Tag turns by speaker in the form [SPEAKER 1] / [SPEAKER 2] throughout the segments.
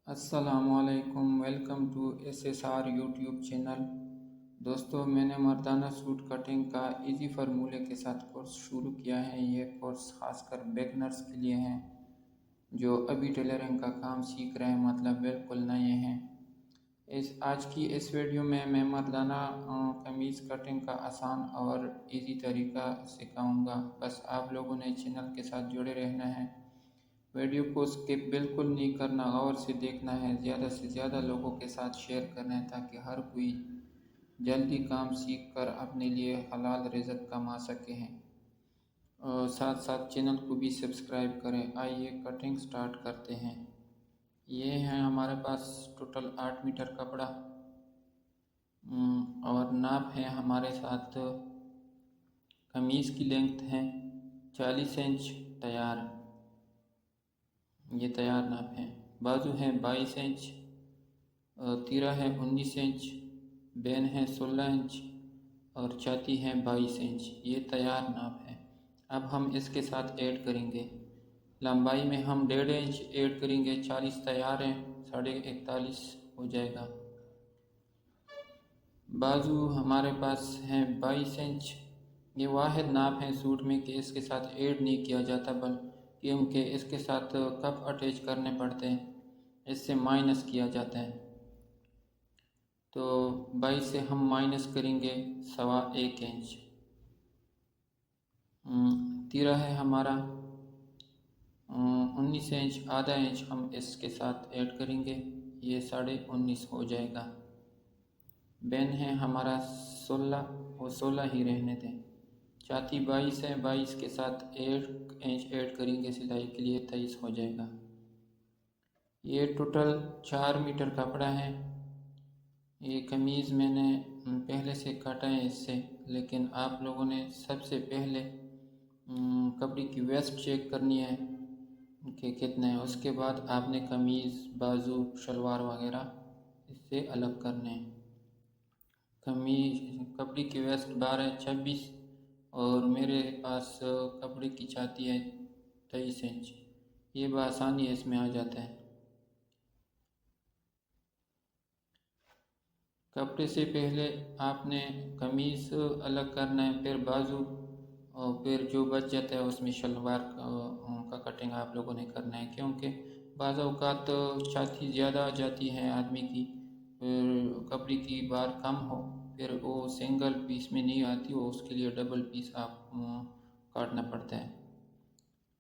[SPEAKER 1] अस्सलामुअलैकुम। Welcome to SSR YouTube channel. दोस्तों, मैंने मर्दाना सूट कटिंग का इजी फार्मूले के साथ कोर्स शुरू किया है। ये कोर्स खासकर बिगनर्स के लिए है जो अभी टेलरिंग का काम सीख रहे हैं, मतलब बिल्कुल नए हैं। आज की इस वीडियो में मैं मर्दाना कमीज़ कटिंग का आसान और इजी तरीका सिखाऊंगा। बस आप लोगों ने चैनल के साथ जुड़े रहना है। वीडियो को स्किप बिल्कुल नहीं करना, गौर से देखना है, ज़्यादा से ज़्यादा लोगों के साथ शेयर करना है ताकि हर कोई जल्दी काम सीख कर अपने लिए हलाल रिज़्क कमा सके हैं। और साथ साथ चैनल को भी सब्सक्राइब करें। आइए कटिंग स्टार्ट करते हैं। ये है हमारे पास टोटल 8 मीटर कपड़ा और नाप है हमारे साथ। कमीज़ की लेंथ है 40 इंच तैयार, ये तैयार नाप है। बाजू है 22 इंच, तीरा है 19 इंच, बेन है 16 इंच और छाती है 22 इंच। ये तैयार नाप है। अब हम इसके साथ ऐड करेंगे लंबाई में हम 1.5 इंच ऐड करेंगे। 40 तैयार है, 41.5 हो जाएगा। बाजू हमारे पास है 22 इंच। ये वाहिद नाप है सूट में कि इसके साथ ऐड नहीं किया जाता, क्योंकि इसके साथ कप अटैच करने पड़ते हैं, इससे माइनस किया जाता है। तो 22 से हम माइनस करेंगे 1.25 इंच। तीरा है हमारा 19 इंच, आधा इंच हम इसके साथ ऐड करेंगे, ये 19.5 हो जाएगा। बेन है हमारा 16, वो 16 ही रहने दें। छाती 22 है, 22 के साथ 1 इंच ऐड करेंगे सिलाई के लिए, 23 हो जाएगा। ये टोटल 4 मीटर कपड़ा है। ये कमीज़ मैंने पहले से काटा है इससे, लेकिन आप लोगों ने सबसे पहले कपड़े की वेस्ट चेक करनी है कि कितना है। उसके बाद आपने कमीज़, बाजू, शलवार वगैरह इससे अलग करने हैं। कपड़े की वेस्ट 12-26 और मेरे पास कपड़े की छाती है 23 इंच। ये बआसानी इसमें आ जाता है। कपड़े से पहले आपने कमीज़ अलग करना है, फिर बाजू, और फिर जो बच जाता है उसमें शलवार का कटिंग आप लोगों ने करना है, क्योंकि बाज़ औक़ात छाती ज़्यादा आ जाती है आदमी की, फिर कपड़े की बार कम हो, फिर वो सिंगल पीस में नहीं आती, वो उसके लिए डबल पीस आप काटना पड़ता है।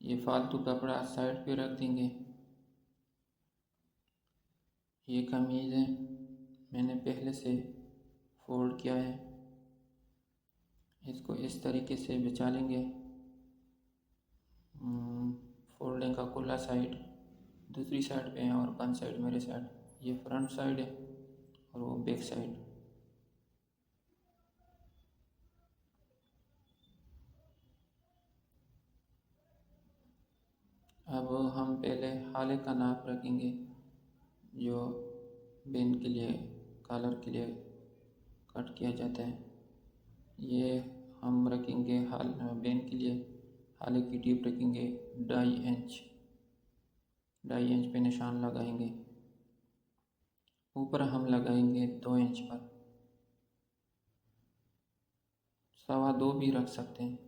[SPEAKER 1] ये फालतू कपड़ा साइड पे रख देंगे। ये कमीज़ है, मैंने पहले से फोल्ड किया है, इसको इस तरीके से बिछा लेंगे। फोल्डिंग का कुल्ला साइड दूसरी साइड पे है और बन साइड मेरे साइड। ये फ्रंट साइड है और वो बैक साइड। अब हम पहले हाले का नाप रखेंगे, जो बेन के लिए, कॉलर के लिए कट किया जाता है। ये हम रखेंगे बेन के लिए हाले की टीप रखेंगे 2.5 इंच। 2.5 इंच पे निशान लगाएंगे। ऊपर हम लगाएंगे 2 इंच पर, 2.25 भी रख सकते हैं।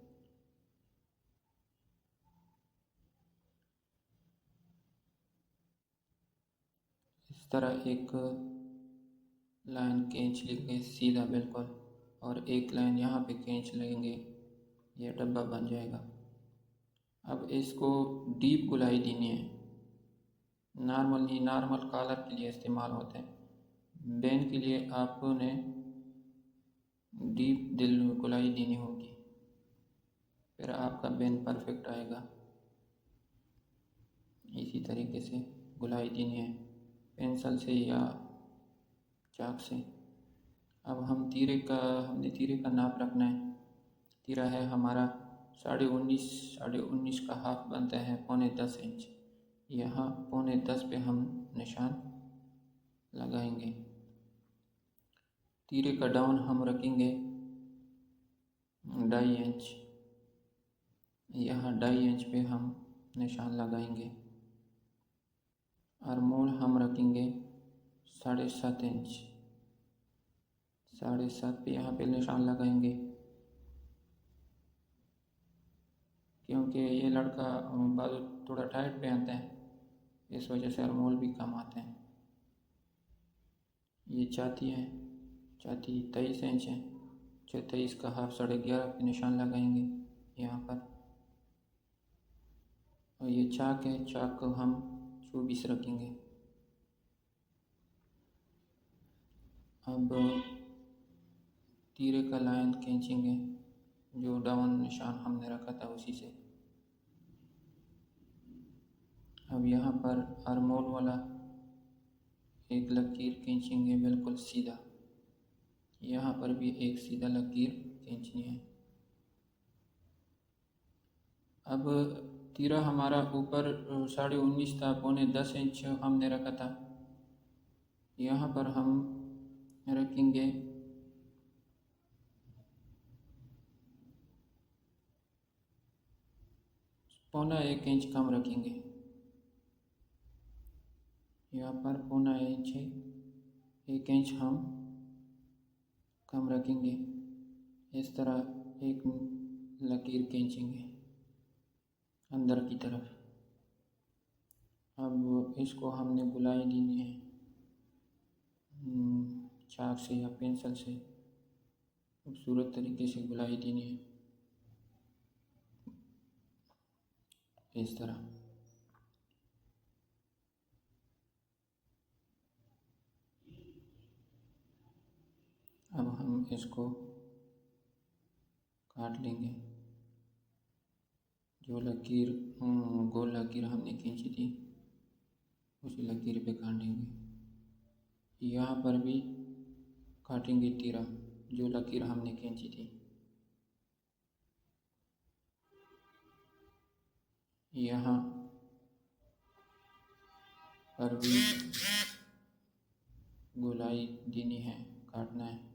[SPEAKER 1] इस तरह एक लाइन खींच लेंगे सीधा बिल्कुल, और एक लाइन यहाँ पे खींच लेंगे, ये डब्बा बन जाएगा। अब इसको डीप गुलाई देनी है, नॉर्मल नहीं, नॉर्मल कॉलर के लिए इस्तेमाल होते हैं। बेन के लिए आपने डीप गुलाई देनी होगी, फिर आपका बेन परफेक्ट आएगा। इसी तरीके से गुलाई देनी है, पेंसिल से या चाक से। अब हमने तीरे का नाप रखना है। तीरा है हमारा 19.5 का हाफ बनता है 9.25 इंच। यहाँ 9.25 पे हम निशान लगाएंगे। तीरे का डाउन हम रखेंगे 2.5 इंच। यहाँ 2.5 इंच पे हम निशान लगाएंगे। आर्मोल हम रखेंगे 7.5 इंच। 7.5 पे यहाँ पे निशान लगाएंगे, क्योंकि ये लड़का बाजू थोड़ा टाइट पहनता है, इस वजह से अरमोल भी कम आते हैं। ये छाती है, छाती 23 इंच है, 23 का हाफ 11.5 पे निशान लगाएंगे यहाँ पर। और ये चाक है, चाक को हम 24 रखेंगे। अब तीरे का लाइन खींचेंगे, जो डाउन निशान हमने रखा था उसी से। अब यहाँ पर आर्मोल वाला एक लकीर खींचेंगे बिल्कुल सीधा, यहाँ पर भी एक सीधा लकीर खींचनी है। अब तीरा हमारा ऊपर 19.5 था, 10 इंच हमने रखा था, यहाँ पर हम रखेंगे 1.25 इंच कम रखेंगे। यहाँ पर 1.25 इंच है, 1 इंच हम कम रखेंगे। इस तरह एक लकीर खींचेंगे अंदर की तरफ। अब इसको हमने गुलाई देनी है चाक से या पेंसिल से, खूबसूरत तरीके से गुलाई देनी है इस तरह। अब हम इसको काट लेंगे, जो लकीर गोल लकीर हमने खींची थी उसी लकीर पे काटेंगे। यहाँ पर भी काटेंगे तीरा, जो लकीर हमने खींची थी। यहाँ पर भी गोलाई देनी है, काटना है।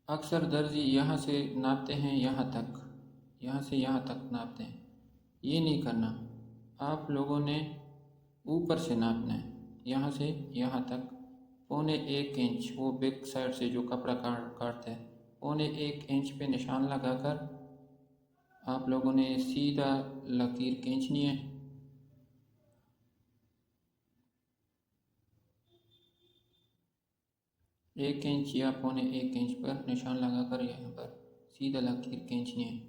[SPEAKER 1] अक्सर दर्जी यहाँ से नापते हैं यहाँ तक, यहाँ से यहाँ तक नापते हैं। ये नहीं करना, आप लोगों ने ऊपर से नापना है, यहाँ से यहाँ तक 1.25 इंच, वो बैक साइड से जो कपड़ा काटते हैं 1.25 इंच पे निशान लगाकर आप लोगों ने सीधा लकीर खींचनी है। एक इंच या 1.25 इंच पर निशान लगाकर यहाँ पर सीधा लकीर खींचनी है,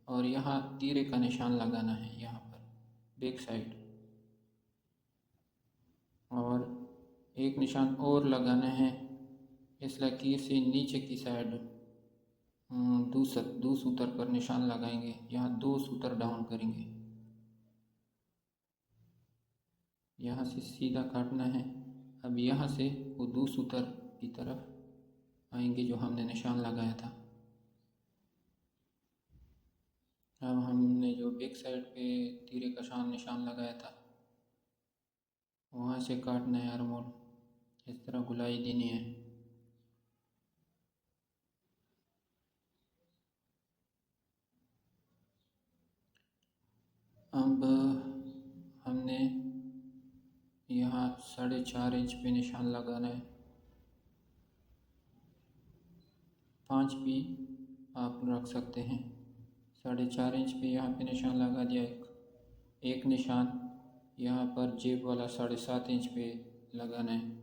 [SPEAKER 1] और यहाँ तीरे का निशान लगाना है यहाँ पर बैक साइड, और एक निशान और लगाना है इस लकीर से नीचे की साइड। दो सूतर पर निशान लगाएंगे, यहाँ 2 सूतर डाउन करेंगे, यहाँ से सीधा काटना है। अब यहाँ से वो 2 सूतर की तरफ आएंगे जो हमने निशान लगाया था। अब हमने जो बैक साइड पे तीरे का निशान लगाया था वहाँ से काटना है आर्मोल, इस तरह गुलाई देनी है। अब हमने यहाँ 4.5 इंच पे निशान लगाना है, 5 भी आप रख सकते हैं। 4.5 इंच पे यहाँ पे निशान लगा दिया। एक निशान यहाँ पर जेब वाला 7.5 इंच पे लगाना है।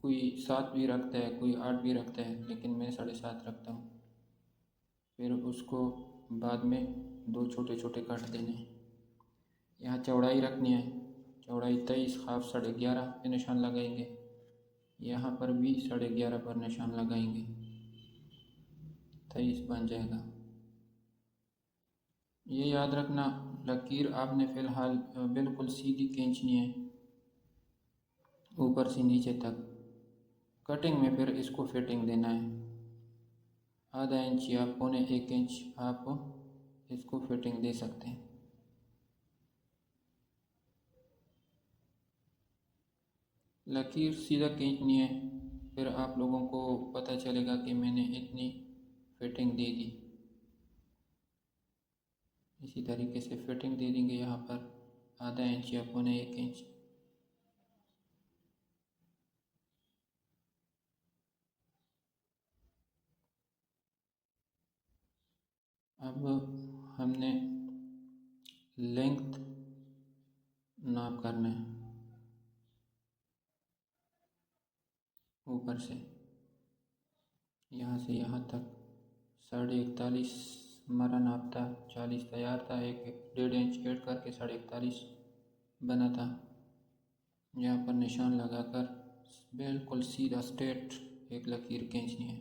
[SPEAKER 1] कोई 7 भी रखता है, कोई 8 भी रखता है, लेकिन मैं 7.5 रखता हूँ। फिर उसको बाद में 2 छोटे छोटे काट देने हैं। यहाँ चौड़ाई रखनी है, चौड़ाई 23 हाफ 11.5 पे निशान लगाएंगे। यहाँ पर भी 11.5 पर निशान लगाएंगे, 23 बन जाएगा। ये याद रखना, लकीर आपने फ़िलहाल बिल्कुल सीधी खींचनी है ऊपर से नीचे तक। कटिंग में फिर इसको फिटिंग देना है, आधा इंच या 1.25 इंच आप इसको फिटिंग दे सकते हैं। लकीर सीधा खींचनी है, फिर आप लोगों को पता चलेगा कि मैंने इतनी फिटिंग दे दी। इसी तरीके से फिटिंग दे देंगे यहाँ पर आधा इंच या पौने 1 इंच। अब हमने लेंथ नाप करना है ऊपर से यहाँ से यहाँ तक 41.5 हमारा नाप था, 40 तैयार था, 1.5 इंच ऐड करके 41.5 बना था। यहाँ पर निशान लगाकर बिल्कुल सीधा स्ट्रेट एक लकीर खींचनी है,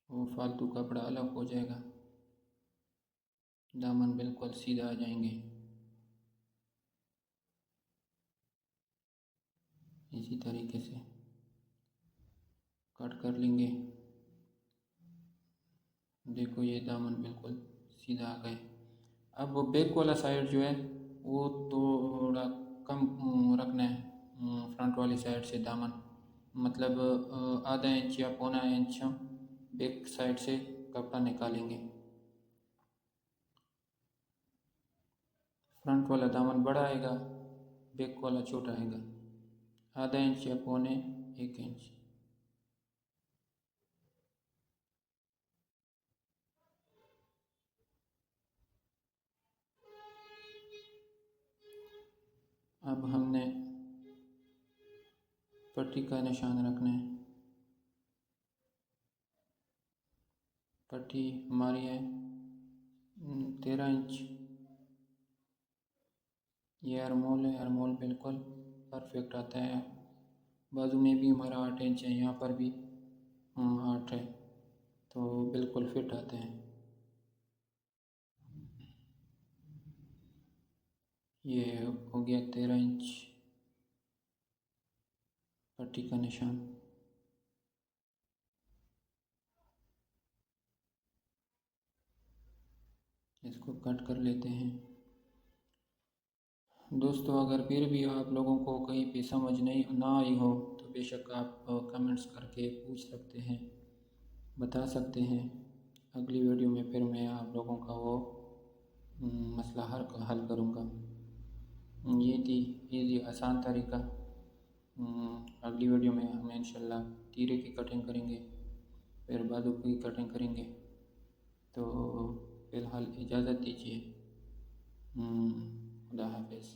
[SPEAKER 1] वो फालतू कपड़ा अलग हो जाएगा, दामन बिल्कुल सीधा आ जाएंगे। इसी तरीके से कट कर लेंगे। देखो ये दामन बिल्कुल सीधा आ गए। अब वो बैक वाला साइड जो है वो थोड़ा कम रखना है, फ्रंट वाली साइड से दामन, मतलब आधा इंच या पौना इंच हम बैक साइड से कपड़ा निकालेंगे। फ्रंट वाला दामन बड़ा आएगा, बैक वाला छोटा आएगा, आधा इंच या पौने 1 इंच। अब हमने पट्टी का निशान रखना है। पट्टी हमारी है 13 इंच। ये अरमोल है, अरमोल बिल्कुल परफेक्ट आता है। बाजू में भी हमारा 8 इंच है, यहाँ पर भी 8 है, तो बिल्कुल फिट आते हैं। ये हो गया 13 इंच पट्टी का निशान। इसको कट कर लेते हैं। दोस्तों अगर फिर भी आप लोगों को कहीं पे समझ नहीं ना आई हो तो बेशक आप कमेंट्स करके पूछ सकते हैं, बता सकते हैं। अगली वीडियो में फिर मैं आप लोगों का वो मसला हल करूँगा। ये थी ईजी आसान तरीका। अगली वीडियो में हम इंशाल्लाह तीरे की कटिंग करेंगे, फिर बाजू की कटिंग करेंगे। तो फ़िलहाल इजाज़त दीजिए। खुदा हाफिज़।